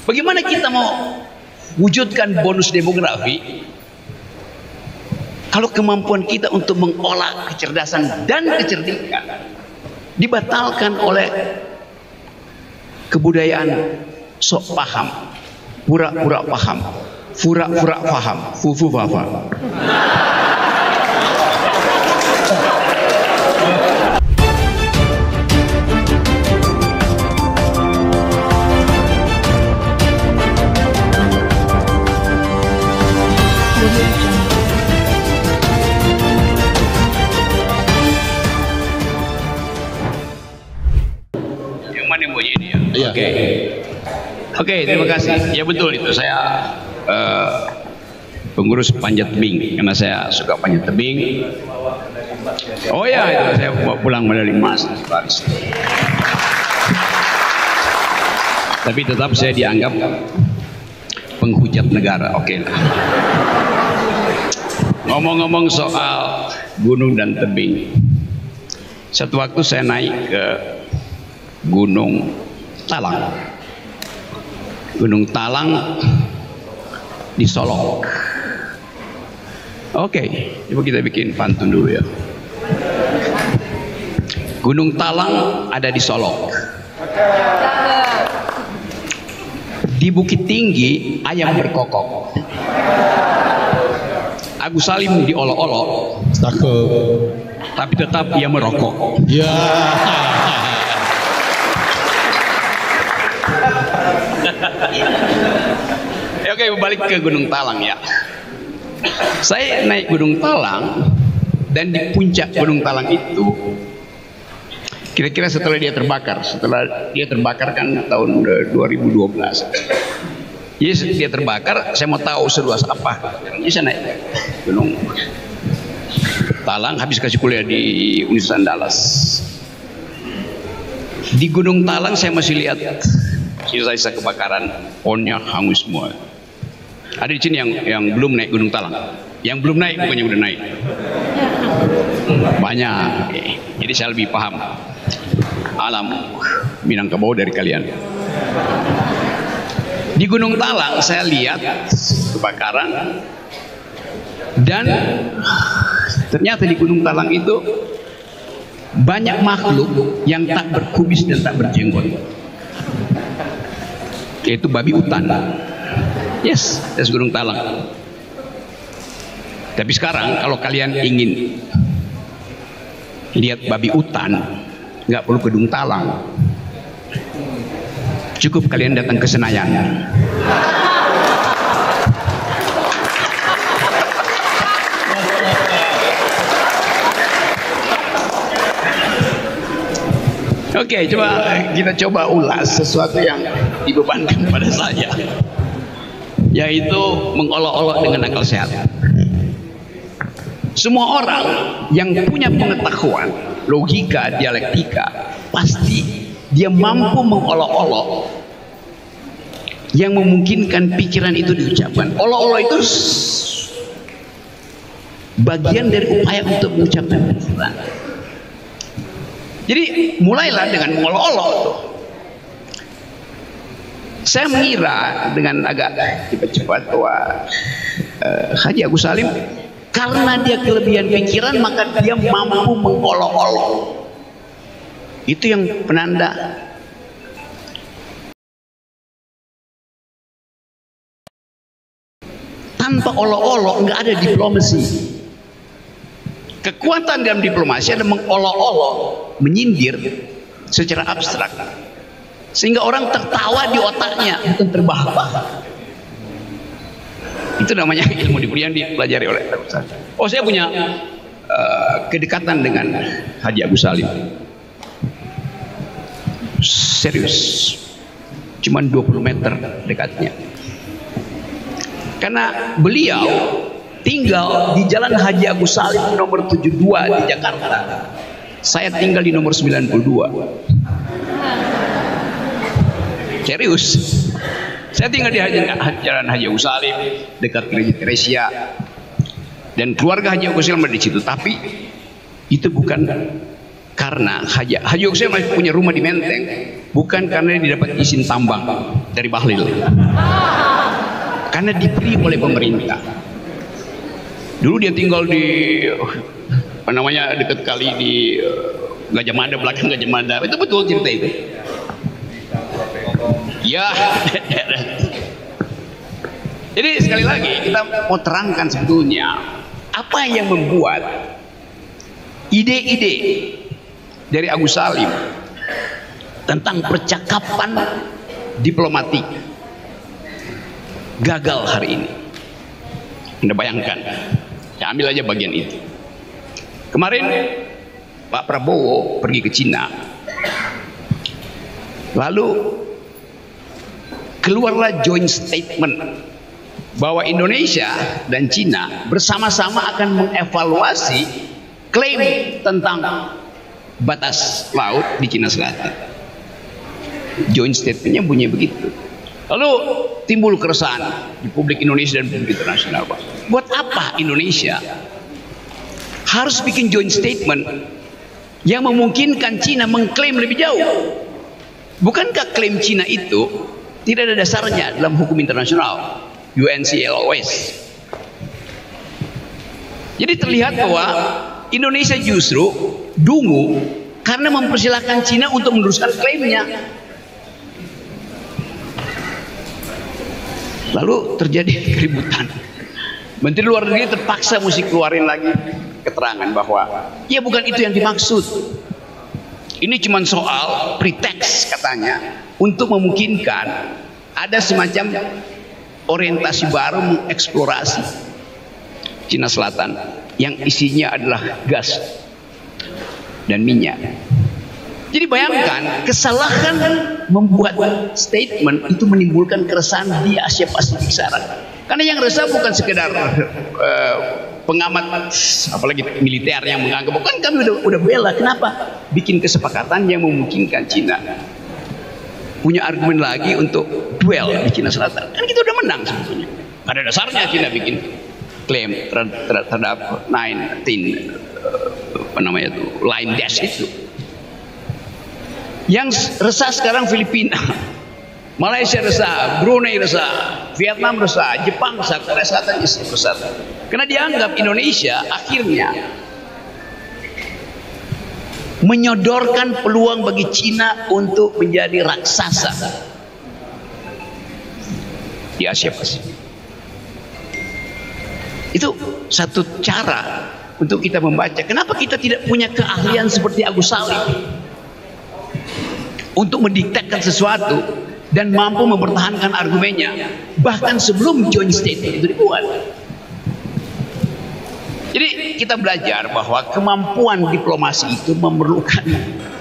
Bagaimana kita mau wujudkan bonus demografi kalau kemampuan kita untuk mengolah kecerdasan dan kecerdikan dibatalkan oleh kebudayaan sok paham, pura-pura paham, pura-pura paham, fufu paham. Yang mana mau ini ya? Iya. Oke, terima kasih. Ya betul itu, saya pengurus panjat tebing karena saya suka panjat tebing. Oh ya, itu saya bawa pulang medali emas di Paris. Tapi tetap saya dianggap penghujat negara. Oke lah. Ngomong-ngomong soal gunung dan tebing, satu waktu saya naik ke Gunung Talang. Gunung Talang di Solok. Oke, coba kita bikin pantun dulu ya. Gunung Talang ada di Solok. Di Bukit Tinggi ayam berkokok. Agus Salim diolok-olok. Tapi tetap ia merokok. Ya. Oke, balik ke Gunung Talang ya. Saya naik Gunung Talang dan di puncak Gunung Talang itu, kira-kira setelah dia terbakar kan tahun 2012. Jadi dia terbakar, saya mau tahu seluas apa. Jadi saya naik Gunung Talang, habis kasih kuliah di Universitas Dallas. Di Gunung Talang saya masih lihat sisa-sisa kebakaran, pohonnya hangus semua. Ada di sini yang belum naik Gunung Talang. Yang belum naik bukannya udah naik. Banyak. Jadi saya lebih paham alam Minangkabau dari kalian. Di Gunung Talang saya lihat kebakaran, dan ternyata di Gunung Talang itu banyak makhluk yang tak berkumis dan tak berjenggot, yaitu babi hutan. Yes, that's Gunung Talang. Tapi sekarang kalau kalian ingin lihat babi hutan, nggak perlu ke Gunung Talang, cukup kalian datang ke Senayan. Oke, kita coba ulas sesuatu yang dibebankan pada saya, yaitu mengolok-olok dengan akal sehat. Semua orang yang punya pengetahuan, logika, dialektika, pasti dia mampu mengolok-olok yang memungkinkan pikiran itu diucapkan. Olok-olok itu bagian dari upaya untuk mengucapkan pikiran. Jadi mulailah dengan mengolok-olok tuh. Saya mengira dengan agak cepat-cepat bahwa Haji Agus Salim, karena dia kelebihan pikiran maka dia mampu mengolok-olok. Itu yang penanda tanpa olok-olok nggak ada diplomasi. Kekuatan dalam diplomasi ada mengolok-olok, menyindir secara abstrak, sehingga orang tertawa di otaknya, bukan terbahak-bahak. Itu namanya ilmu yang dipelajari oleh Agus Salim. Oh, saya punya kedekatan dengan Haji Agus Salim. Serius, cuman 20 meter dekatnya. Karena beliau tinggal di Jalan Haji Agus Salim nomor 72 di Jakarta. Saya tinggal di nomor 92. Serius. Saya tinggal di Jalan Haji Agus Salim dekat Gereja Teresia, dan keluarga Haji Agus Salim ada di situ. Tapi itu bukan karena Haji Agus Salim masih punya rumah di Menteng, bukan karena dia dapat izin tambang. dari Bahlil. Karena diberi oleh pemerintah. Dulu dia tinggal di apa namanya, dekat kali di Gajah Mada, belakang Gajah Mada. Itu betul cerita itu. Ya. Jadi sekali lagi kita mau terangkan sebetulnya apa yang membuat ide-ide dari Agus Salim tentang percakapan diplomatik gagal hari ini. Anda bayangkan, ya ambil aja bagian itu. Kemarin Pak Prabowo pergi ke Cina, lalu keluarlah joint statement bahwa Indonesia dan Cina bersama-sama akan mengevaluasi klaim tentang batas laut di Cina Selatan. Joint statementnya bunyi begitu. Lalu timbul keresahan di publik Indonesia dan publik internasional. Buat apa Indonesia harus bikin joint statement yang memungkinkan Cina mengklaim lebih jauh? Bukankah klaim Cina itu tidak ada dasarnya dalam hukum internasional? UNCLOS. Jadi terlihat bahwa Indonesia justru dungu karena mempersilahkan Cina untuk meneruskan klaimnya. Lalu terjadi keributan. Menteri Luar Negeri terpaksa mesti keluarin lagi keterangan bahwa ya bukan itu yang dimaksud. Ini cuma soal pretext katanya untuk memungkinkan ada semacam orientasi baru mengeksplorasi Cina Selatan yang isinya adalah gas dan minyak. Jadi bayangkan kesalahan membuat statement itu menimbulkan keresahan di Asia Pasifik sana. Karena yang resah bukan sekedar pengamat apalagi militer yang menganggap bukan kami udah bela, kenapa bikin kesepakatan yang memungkinkan Cina punya argumen lagi untuk duel di Cina Selatan. Kan kita udah menang sebetulnya. Ada dasarnya Cina bikin klaim terhadap 19 apa namanya itu, line dash itu. Yang resah sekarang Filipina, Malaysia resah, Brunei resah, Vietnam resah, Jepang resah, Korea Selatan resah. Karena dianggap Indonesia akhirnya menyodorkan peluang bagi Cina untuk menjadi raksasa di Asia Pasifik. Itu satu cara untuk kita membaca. Kenapa kita tidak punya keahlian seperti Agus Salim untuk mendiktekan sesuatu dan mampu mempertahankan argumennya bahkan sebelum joint statement itu dibuat. Jadi kita belajar bahwa kemampuan diplomasi itu memerlukan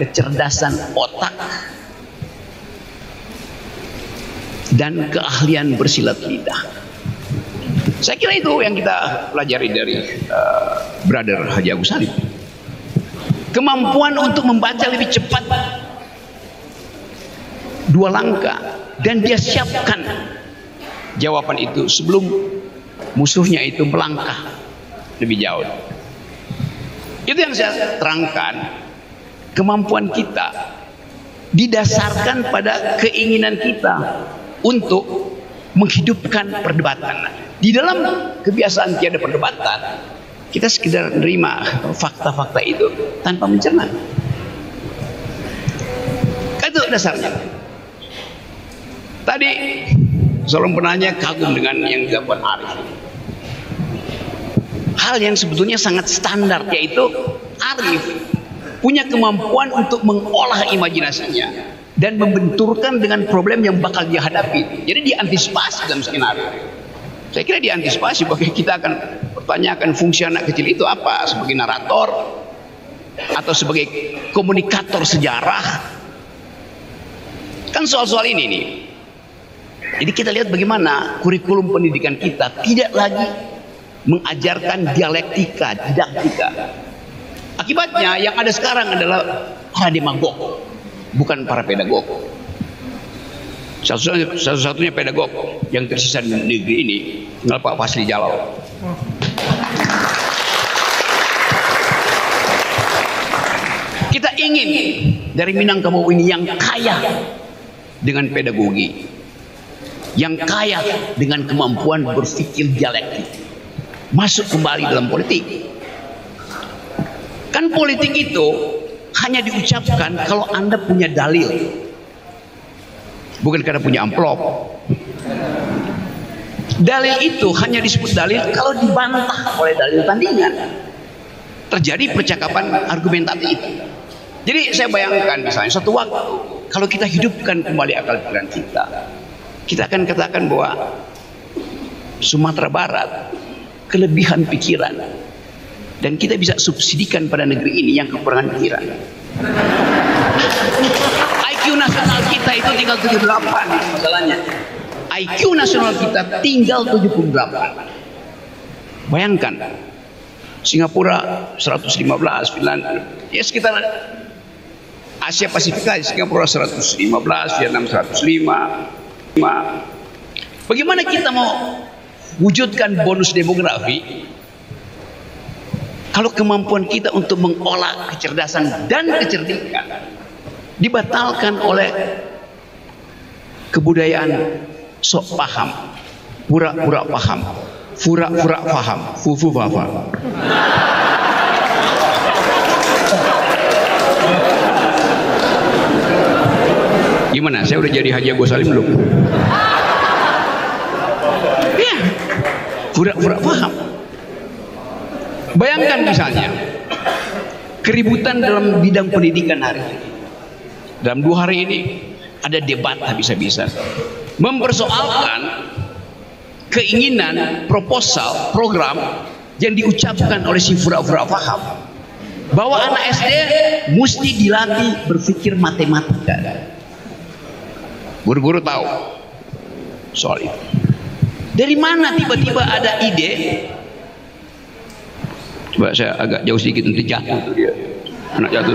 kecerdasan otak dan keahlian bersilat lidah. Saya kira itu yang kita pelajari dari Brother Haji Agus Salim. Kemampuan untuk membaca lebih cepat, dua langkah, dan dia siapkan jawaban itu sebelum musuhnya itu melangkah lebih jauh. Itu yang saya terangkan. Kemampuan kita didasarkan pada keinginan kita untuk menghidupkan perdebatan. Di dalam kebiasaan tiada perdebatan, kita sekedar menerima fakta-fakta itu tanpa mencerna. Itu dasarnya. Tadi seorang penanya kagum dengan yang dilakukan Arif. Hal yang sebetulnya sangat standar, yaitu Arif punya kemampuan untuk mengolah imajinasinya dan membenturkan dengan problem yang bakal dia hadapi. Jadi diantisipasi dalam skenario. Saya kira diantisipasi bahwa kita akan pertanyakan fungsi anak kecil itu apa, sebagai narator atau sebagai komunikator sejarah. Kan soal-soal ini nih. Jadi kita lihat bagaimana kurikulum pendidikan kita tidak lagi mengajarkan dialektika, didaktika. Akibatnya yang ada sekarang adalah para demagog, bukan para pedagog. Satu-satunya pedagog yang tersisa di negeri ini adalah Pak Fasli Jalal. Kita ingin dari Minangkabau ini yang kaya dengan pedagogi, yang kaya dengan kemampuan berpikir dialektik masuk kembali dalam politik. Kan politik itu hanya diucapkan kalau Anda punya dalil, bukan karena punya amplop. Dalil itu hanya disebut dalil kalau dibantah oleh dalil tandingan. Terjadi percakapan argumentatif. Jadi saya bayangkan misalnya suatu waktu kalau kita hidupkan kembali akal pikiran kita akan katakan bahwa Sumatera Barat kelebihan pikiran dan kita bisa subsidikan pada negeri ini yang kekurangan pikiran. IQ nasional kita itu tinggal 78 masalahnya. IQ nasional kita tinggal 78. Bayangkan Singapura 115, Finlandia ya sekitar Asia Pasifik, Singapura 115, Vietnam 105. Bagaimana kita mau wujudkan bonus demografi kalau kemampuan kita untuk mengolah kecerdasan dan kecerdikan dibatalkan oleh kebudayaan sok paham, pura-pura paham, pura-pura paham, fufu fafa. Gimana? Saya udah jadi Haji Agus Salim belum? Ya, pura-pura paham. Bayangkan misalnya keributan dalam bidang pendidikan hari ini. Dalam 2 hari ini ada debat habis-habisan mempersoalkan keinginan proposal program yang diucapkan oleh si pura-pura paham bahwa anak SD mesti dilatih berpikir matematika. Guru-guru tahu soal itu. Dari mana tiba-tiba ada ide? Coba saya agak jauh sedikit nanti jatuh tuh dia. Anak jatuh.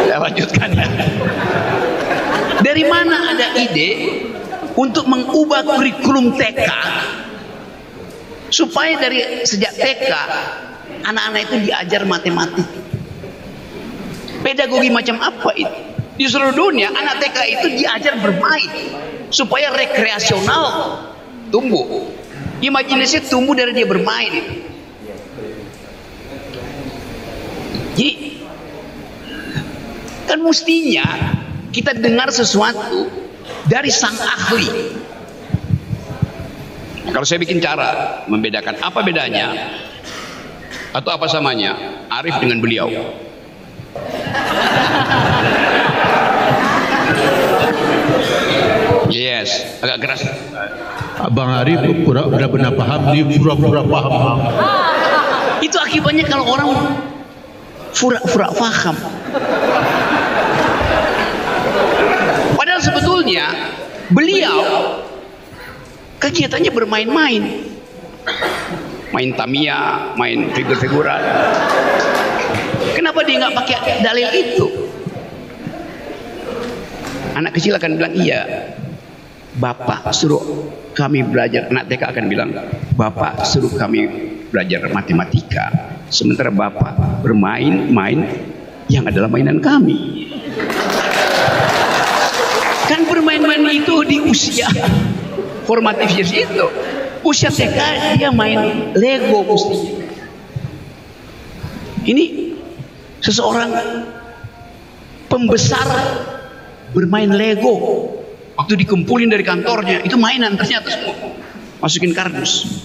Saya lanjutkan ya. Dari mana ada ide untuk mengubah kurikulum TK supaya dari sejak TK anak-anak itu diajar matematik? Pedagogi macam apa itu? Di seluruh dunia anak TK itu diajar bermain supaya rekreasional tumbuh, imajinasi tumbuh dari dia bermain. Jadi kan mestinya kita dengar sesuatu dari sang ahli. Kalau saya bikin cara membedakan apa bedanya atau apa samanya Arif dengan beliau. Yes, agak keras. Abang Arif pura-pura benar paham, dia pura-pura paham. Itu akibatnya kalau orang pura-pura paham. Padahal sebetulnya beliau kegiatannya bermain-main, main Tamiya, main figur-figuran. Kenapa dia nggak pakai dalil itu? Anak kecil akan bilang iya, Bapak suruh kami belajar. Anak TK akan bilang, Bapak suruh kami belajar matematika, sementara Bapak bermain-main yang adalah mainan kami. Kan bermain-main itu di usia formatif itu. Usia TK dia main Lego mestinya. Ini seseorang pembesar bermain Lego. Waktu dikumpulin dari kantornya itu mainan ternyata semua masukin kardus.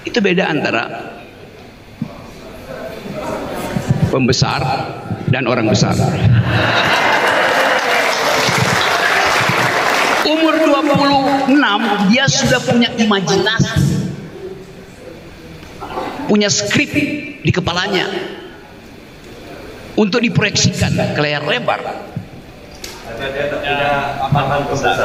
Itu beda antara pembesar dan orang besar. Umur 26 dia sudah punya imajinasi, punya skrip di kepalanya untuk diproyeksikan ke layar lebar. Dia punya papan besar.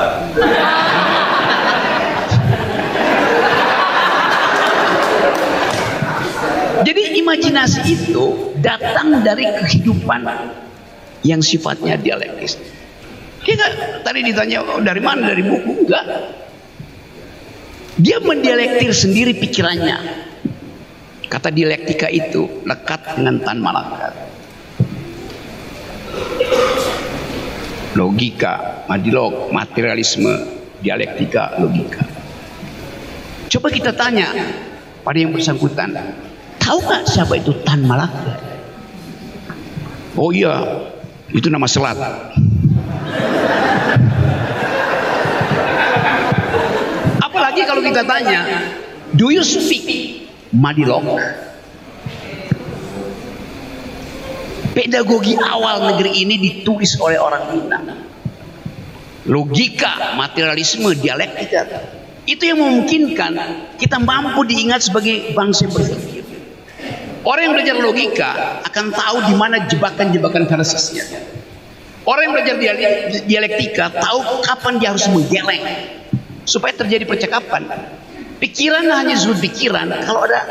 Jadi imajinasi itu datang dari kehidupan yang sifatnya dialektis. Dia nggak, tadi ditanya dari mana, dari buku, enggak. Dia mendialektir sendiri pikirannya. Kata dialektika itu lekat dengan Tan Malaka. Logika, madilog, materialisme, dialektika, logika. Coba kita tanya pada yang bersangkutan, tahu nggak siapa itu Tan Malaka? Oh iya, itu nama selat. Apalagi kalau kita tanya, do you speak madilog? Pedagogi awal negeri ini ditulis oleh orang Minang. Logika, materialisme, dialektika. Itu yang memungkinkan kita mampu diingat sebagai bangsa berpikir. Orang yang belajar logika akan tahu di mana jebakan-jebakan analisisnya. Orang yang belajar dialektika tahu kapan dia harus menggeleng supaya terjadi percakapan. Pikiran hanya disebut pikiran kalau ada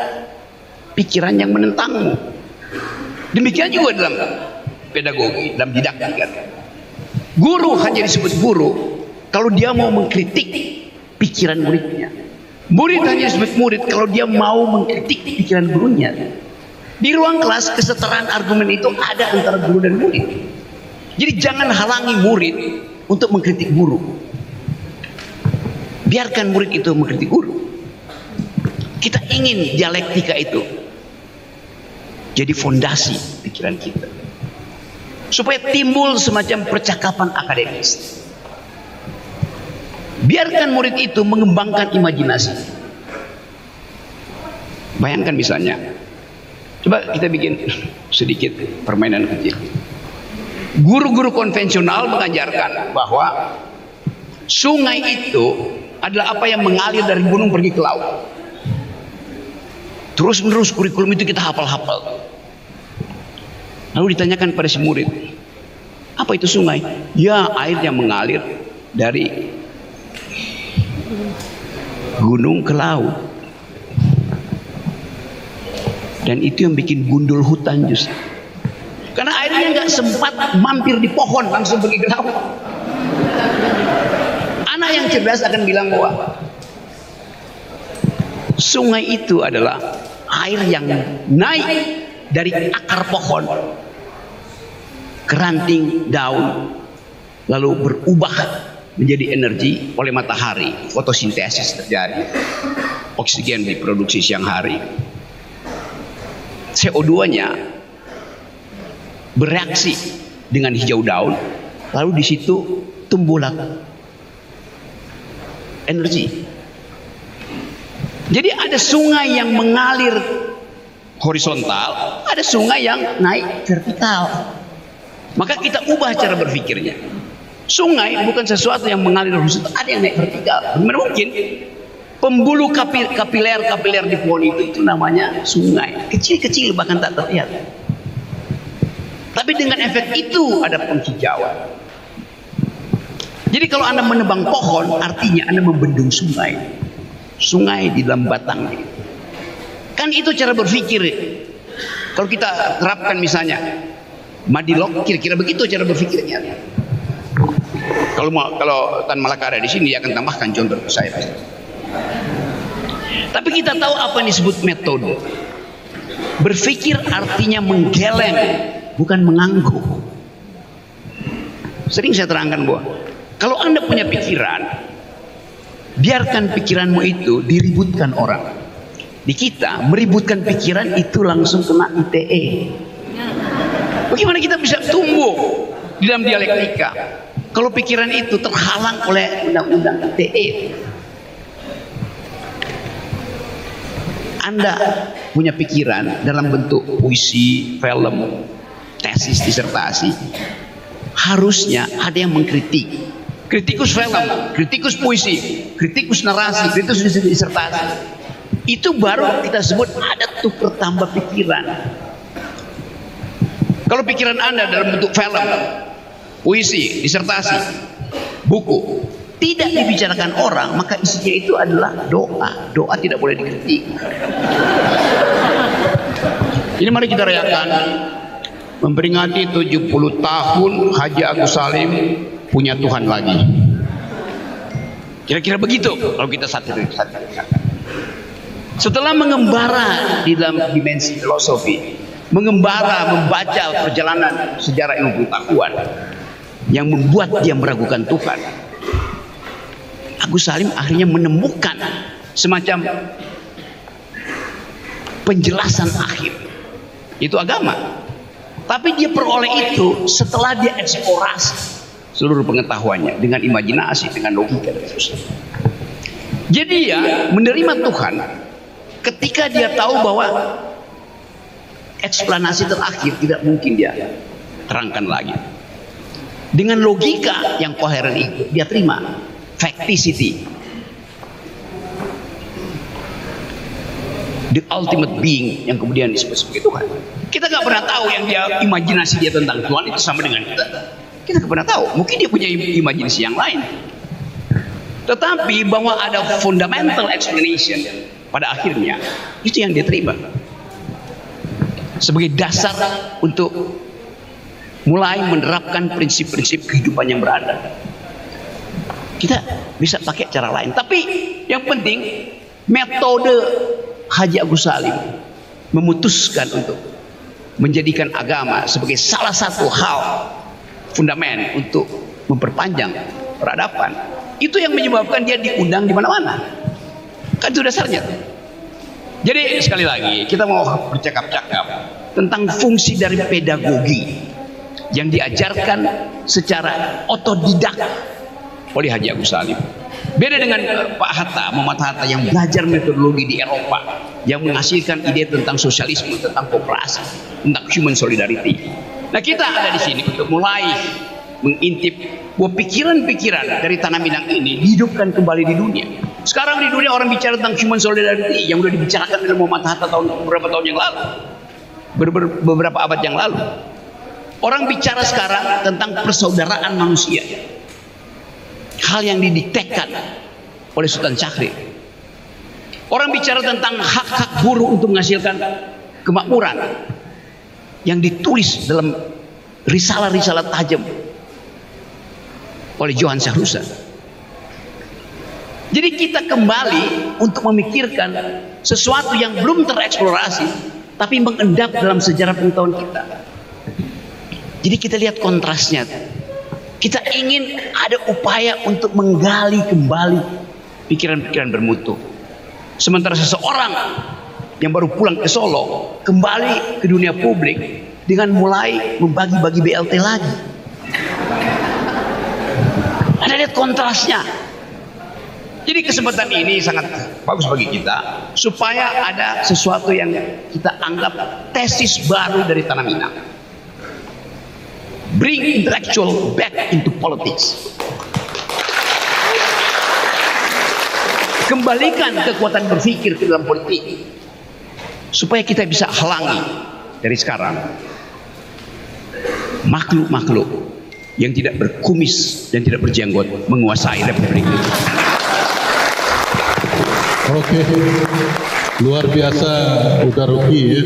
pikiran yang menentangmu. Demikian juga dalam pedagogi, dalam didaktika. Guru hanya disebut guru kalau dia mau mengkritik pikiran muridnya. Murid hanya disebut murid kalau dia mau mengkritik pikiran gurunya. Di ruang kelas kesetaraan argumen itu ada antara guru dan murid. Jadi jangan halangi murid untuk mengkritik guru. Biarkan murid itu mengkritik guru. Kita ingin dialektika itu jadi fondasi pikiran kita, supaya timbul semacam percakapan akademis. Biarkan murid itu mengembangkan imajinasi. Bayangkan misalnya, coba kita bikin sedikit permainan kecil. Guru-guru konvensional mengajarkan bahwa sungai itu adalah apa yang mengalir dari gunung pergi ke laut. Terus menerus kurikulum itu kita hafal-hafal. Lalu ditanyakan pada si murid, apa itu sungai? Ya, air yang mengalir dari gunung ke laut. Dan itu yang bikin gundul hutan justru. Karena airnya nggak sempat mampir di pohon, langsung pergi ke laut. Anak yang cerdas akan bilang bahwa sungai itu adalah air yang naik dari akar pohon ke ranting daun, lalu berubah menjadi energi oleh matahari, fotosintesis terjadi, oksigen diproduksi siang hari, CO2-nya bereaksi dengan hijau daun, lalu di situ tumbuhlah energi. Jadi ada sungai yang mengalir horizontal, ada sungai yang naik vertikal. Maka kita ubah cara berpikirnya. Sungai bukan sesuatu yang mengalir horizontal, ada yang naik vertikal. Bagaimana mungkin? Pembuluh kapiler di pohon itu namanya sungai. Kecil-kecil bahkan tak terlihat. Tapi dengan efek itu ada penghijauan. Jadi kalau Anda menebang pohon, artinya Anda membendung sungai. Sungai di dalam batangnya. Kan itu cara berpikir. Kalau kita terapkan misalnya madilog, kira-kira begitu cara berpikirnya. Kalau Tan Malaka ada di sini, dia akan tambahkan contoh ke saya. Tapi kita tahu apa yang disebut metode. Berpikir artinya menggeleng, bukan mengangguk. Sering saya terangkan bahwa kalau Anda punya pikiran, biarkan pikiranmu itu diributkan orang. Di kita meributkan pikiran itu langsung kena ITE. Bagaimana kita bisa tumbuh di dalam dialektika kalau pikiran itu terhalang oleh undang-undang ITE? Anda punya pikiran dalam bentuk puisi, film, tesis, disertasi, harusnya ada yang mengkritik. Kritikus film, kritikus puisi, kritikus narasi, kritikus disertasi. Itu baru kita sebut ada tukar tambah pikiran. Kalau pikiran Anda dalam bentuk film, puisi, disertasi, buku, tidak dibicarakan orang, maka isinya itu adalah doa. Doa tidak boleh dikritik. Ini mari kita rayakan memperingati 70 tahun Haji Agus Salim punya Tuhan lagi. Kira-kira begitu kalau kita satiriskan. Setelah mengembara di dalam dimensi filosofi, mengembara membaca perjalanan sejarah ilmu pengetahuan yang membuat dia meragukan Tuhan, Agus Salim akhirnya menemukan semacam penjelasan akhir, itu agama. Tapi dia peroleh itu setelah dia eksplorasi seluruh pengetahuannya dengan imajinasi, dengan logika dan seterusnya. Jadi dia menerima Tuhan ketika dia tahu bahwa eksplanasi terakhir tidak mungkin dia terangkan lagi. Dengan logika yang koheren itu dia terima facticity, the ultimate being yang kemudian disebut sebagai Tuhan. Kita nggak pernah tahu yang dia imajinasi dia tentang Tuhan itu sama dengan kita. Kita nggak pernah tahu. Mungkin dia punya imajinasi yang lain. Tetapi bahwa ada fundamental explanation pada akhirnya itu yang dia terima sebagai dasar untuk mulai menerapkan prinsip-prinsip kehidupan yang beradab. Kita bisa pakai cara lain. Tapi yang penting metode Haji Agus Salim memutuskan untuk menjadikan agama sebagai salah satu hal fundament untuk memperpanjang peradaban. Itu yang menyebabkan dia diundang di mana-mana. Kan itu dasarnya. Jadi sekali lagi kita mau bercakap-cakap tentang fungsi dari pedagogi yang diajarkan secara otodidak oleh Haji Agus Salim. Beda dengan Pak Hatta, Muhammad Hatta yang belajar metodologi di Eropa, yang menghasilkan ide tentang sosialisme, tentang kooperasi, tentang human solidarity. Nah, kita ada di sini untuk mulai mengintip bahwa pikiran-pikiran dari Tanah Minang ini dihidupkan kembali di dunia. Sekarang di dunia orang bicara tentang human solidarity yang sudah dibicarakan oleh Muhammad Hatta beberapa tahun yang lalu, beberapa abad yang lalu. Orang bicara sekarang tentang persaudaraan manusia, hal yang didiktekan oleh Sultan Syahrir. Orang bicara tentang hak-hak buruh untuk menghasilkan kemakmuran yang ditulis dalam risalah-risalah tajam oleh Johan Syahrusa. Jadi kita kembali untuk memikirkan sesuatu yang belum tereksplorasi tapi mengendap dalam sejarah pengetahuan kita. Jadi kita lihat kontrasnya. Kita ingin ada upaya untuk menggali kembali pikiran-pikiran bermutu. Sementara seseorang yang baru pulang ke Solo kembali ke dunia publik dengan mulai membagi-bagi BLT lagi. Anda lihat kontrasnya. Jadi kesempatan ini sangat bagus bagi kita supaya ada sesuatu yang kita anggap tesis baru dari Tanah Minang. Bring intellectual back into politics. Kembalikan kekuatan berpikir ke dalam politik supaya kita bisa halangi dari sekarang makhluk-makhluk yang tidak berkumis dan tidak berjenggot menguasai republik ini. Oke, luar biasa Udaruki ya.